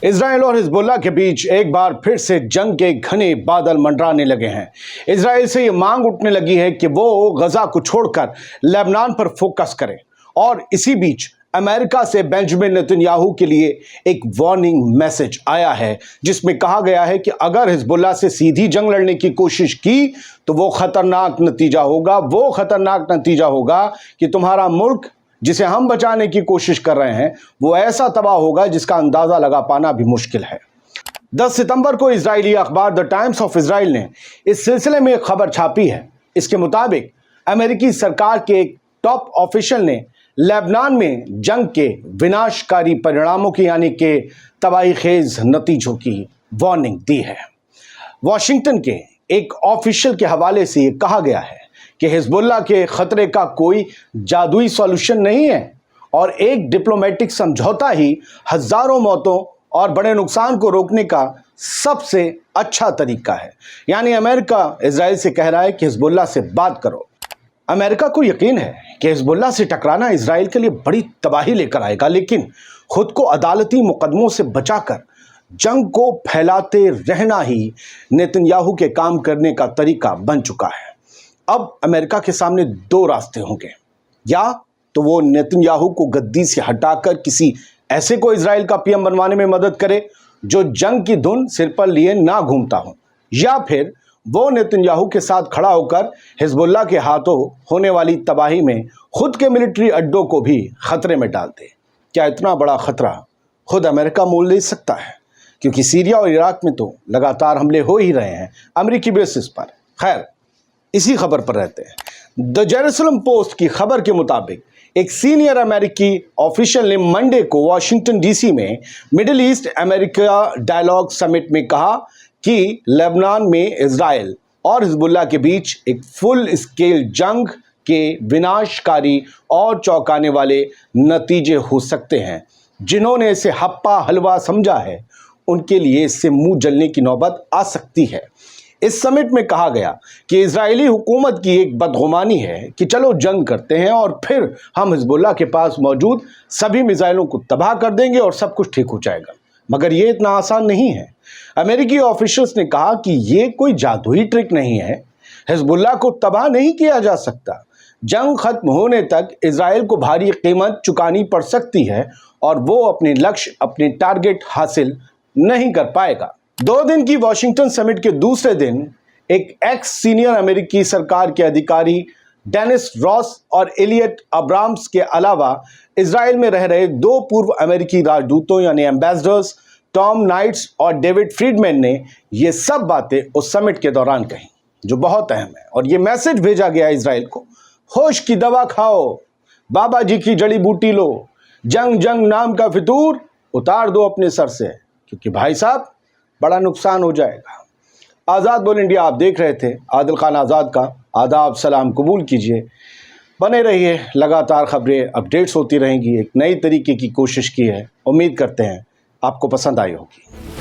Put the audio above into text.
Israel और Hezbollah के बीच एक बार फिर से जंग के घने बादल मंडराने लगे हैं। इजराइल से ये मांग उठने लगी है कि वो गजा को छोड़कर लेबनान पर फोकस करे और इसी बीच अमेरिका से बेंजामिन नेतन्याहू के लिए एक वार्निंग मैसेज आया है, जिसमें कहा गया है कि अगर हिजबुल्लाह से सीधी जंग लड़ने की कोशिश की तो वो खतरनाक नतीजा होगा कि तुम्हारा मुल्क जिसे हम बचाने की कोशिश कर रहे हैं वो ऐसा तबाह होगा जिसका अंदाजा लगा पाना भी मुश्किल है। 10 सितंबर को इजरायली अखबार द टाइम्स ऑफ इजराइल ने इस सिलसिले में एक खबर छापी है। इसके मुताबिक अमेरिकी सरकार के एक टॉप ऑफिशियल ने लेबनान में जंग के विनाशकारी परिणामों की यानी कि तबाही खेज नतीजों की वार्निंग दी है। वॉशिंगटन के एक ऑफिशियल के हवाले से ये कहा गया है कि हिजबुल्लाह के खतरे का कोई जादुई सॉल्यूशन नहीं है और एक डिप्लोमेटिक समझौता ही हजारों मौतों और बड़े नुकसान को रोकने का सबसे अच्छा तरीका है। यानी अमेरिका इजराइल से कह रहा है कि हिजबुल्लाह से बात करो। अमेरिका को यकीन है कि हिजबुल्लाह से टकराना इजराइल के लिए बड़ी तबाही लेकर आएगा, लेकिन खुद को अदालती मुकदमों से बचाकर जंग को फैलाते रहना ही नेतन्याहू के काम करने का तरीका बन चुका है। अब अमेरिका के सामने दो रास्ते होंगे, या तो वो नेतन्याहू को गद्दी से हटाकर किसी ऐसे को इजराइल का पीएम बनवाने में मदद करे जो जंग की धुन सिर पर लिए ना घूमता हो, या फिर वो नेतन्याहू के साथ खड़ा होकर हिजबुल्लाह के हाथों होने वाली तबाही में खुद के मिलिट्री अड्डों को भी खतरे में डाल दे। क्या इतना बड़ा खतरा खुद अमेरिका मोल ले सकता है? क्योंकि सीरिया और इराक में तो लगातार हमले हो ही रहे हैं अमेरिकी बेसिस पर। खैर, इसी खबर पर रहते हैं। द जेरूसलम पोस्ट की खबर के मुताबिक एक सीनियर अमेरिकी ऑफिशियल ने मंडे को वाशिंगटन डीसी में middle east America dialogue summit में कहा कि लेबनान में इजराइल और हिजबुल्लाह के बीच एक फुल स्केल जंग के विनाशकारी और चौंकाने वाले नतीजे हो सकते हैं। जिन्होंने इसे हप्पा हलवा समझा है उनके लिए इससे मुंह जलने की नौबत आ सकती है। इस समिट में कहा गया कि इजरायली हुकूमत की एक बदगुमानी है कि चलो जंग करते हैं और फिर हम हिजबुल्लाह के पास मौजूद सभी मिसाइलों को तबाह कर देंगे और सब कुछ ठीक हो जाएगा। मगर ये इतना आसान नहीं है। अमेरिकी ऑफिशियल्स ने कहा कि ये कोई जादुई ट्रिक नहीं है। हिजबुल्लाह को तबाह नहीं किया जा सकता। जंग खत्म होने तक इजराइल को भारी कीमत चुकानी पड़ सकती है और वो अपने लक्ष्य, अपने टारगेट हासिल नहीं कर पाएगा। 2 दिन की वॉशिंगटन समिट के दूसरे दिन एक एक्स सीनियर अमेरिकी सरकार के अधिकारी डेनिस रॉस और एलियट अब्राम्स के अलावा इजराइल में रह रहे 2 पूर्व अमेरिकी राजदूतों यानी एम्बेसडर्स टॉम नाइट्स और डेविड फ्रीडमैन ने ये सब बातें उस समिट के दौरान कही, जो बहुत अहम है। और ये मैसेज भेजा गया इजराइल को, होश की दवा खाओ, बाबा जी की जड़ी बूटी लो, जंग जंग नाम का फितूर उतार दो अपने सर से, क्योंकि भाई साहब बड़ा नुकसान हो जाएगा। आज़ाद बोल इंडिया आप देख रहे थे। आदिल खान आज़ाद का आदाब सलाम कबूल कीजिए। बने रहिए, लगातार खबरें अपडेट्स होती रहेंगी। एक नई तरीके की कोशिश की है, उम्मीद करते हैं आपको पसंद आई होगी।